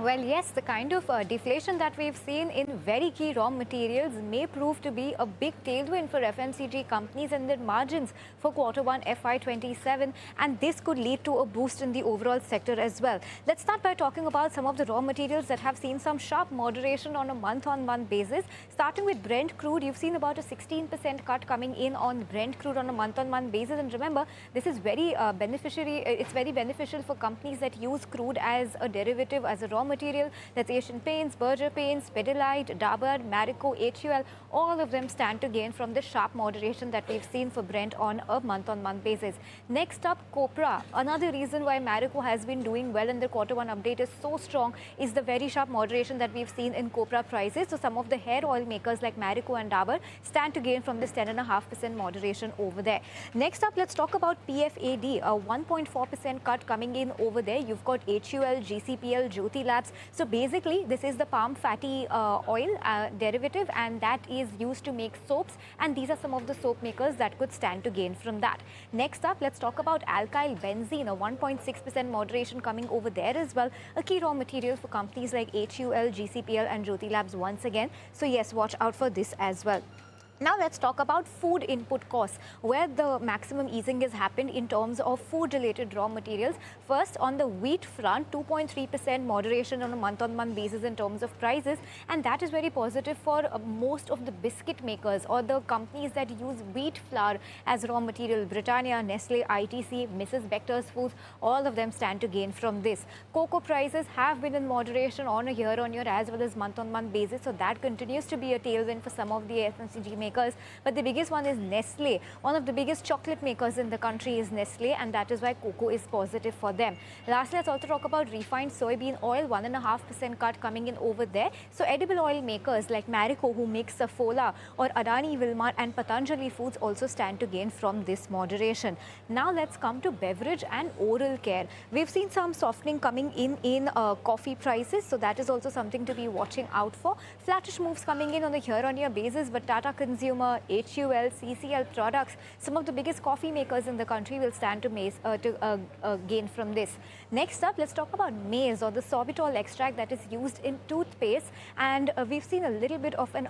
Well, yes, the kind of deflation that we've seen in very key raw materials may prove to be a big tailwind for FMCG companies and their margins for Q1 FY27, and this could lead to a boost in the overall sector as well. Let's start by talking about some of the raw materials that have seen some sharp moderation on a month-on-month basis. Starting with Brent crude, you've seen about a 16% cut coming in on Brent crude on a month-on-month basis, and remember, this is very it's very beneficial for companies that use crude as a derivative, as a raw material. That's Asian Paints, Berger Paints, Pidilite, Dabur, Marico, HUL, all of them stand to gain from the sharp moderation that we've seen for Brent on a month-on-month basis. Next up, Copra. Another reason why Marico has been doing well and the Q1 update is so strong is the very sharp moderation that we've seen in Copra prices. So some of the hair oil makers like Marico and Dabur stand to gain from this 10.5% moderation over there. Next up, let's talk about PFAD, a 1.4% cut coming in over there. You've got HUL, GCPL, Jyoti Labs. So basically, this is the palm fatty oil derivative, and that is used to make soaps, and these are some of the soap makers that could stand to gain from that. Next up, let's talk about alkyl benzene, a 1.6% moderation coming over there as well, a key raw material for companies like HUL, GCPL and Jyoti Labs once again. So yes, watch out for this as well. Now let's talk about food input costs, where the maximum easing has happened in terms of food-related raw materials. First, on the wheat front, 2.3% moderation on a month-on-month basis in terms of prices, and that is very positive for most of the biscuit makers or the companies that use wheat flour as raw material. Britannia, Nestle, ITC, Mrs. Bector's Foods, all of them stand to gain from this. Cocoa prices have been in moderation on a year-on-year as well as month-on-month basis, so that continues to be a tailwind for some of the FMCG makers. But the biggest one is Nestle. One of the biggest chocolate makers in the country is Nestle, and that is why cocoa is positive for them. Lastly, let's also talk about refined soybean oil, 1.5% cut coming in over there. So edible oil makers like Marico, who makes Saffola, or Adani Wilmar and Patanjali Foods also stand to gain from this moderation. Now let's come to beverage and oral care. We've seen some softening coming in coffee prices, so that is also something to be watching out for. Flattish moves coming in on a year-on-year basis, but Tata Consumer, HUL, CCL products, some of the biggest coffee makers in the country will stand to gain from this. Next up, let's talk about maize, or the sorbitol extract that is used in toothpaste, and we've seen a little bit of an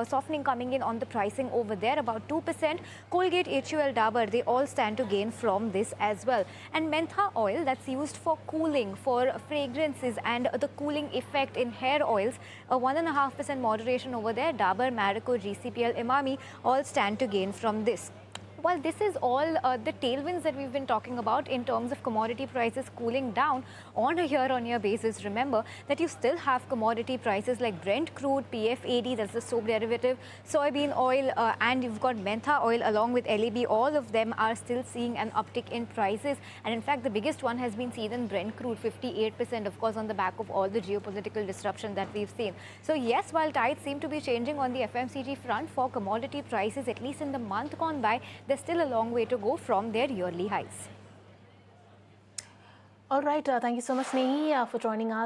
softening coming in on the pricing over there, about 2%. Colgate, HUL, Dabur, they all stand to gain from this as well. And mentha oil, that's used for cooling, for fragrances and the cooling effect in hair oils, a 1.5% moderation over there. Dabur, Marico, GCPL, Emami all stand to gain from this. Well, this is all the tailwinds that we've been talking about in terms of commodity prices cooling down on a year-on-year basis. Remember that you still have commodity prices like Brent crude, PFAD, that's the soap derivative, soybean oil, and you've got mentha oil along with LAB. All of them are still seeing an uptick in prices. And in fact, the biggest one has been seen in Brent crude, 58%, of course, on the back of all the geopolitical disruption that we've seen. So yes, while tides seem to be changing on the FMCG front for commodity prices, at least in the month gone by, there's still a long way to go from their yearly highs. All right. Thank you so much, Nehi, for joining us.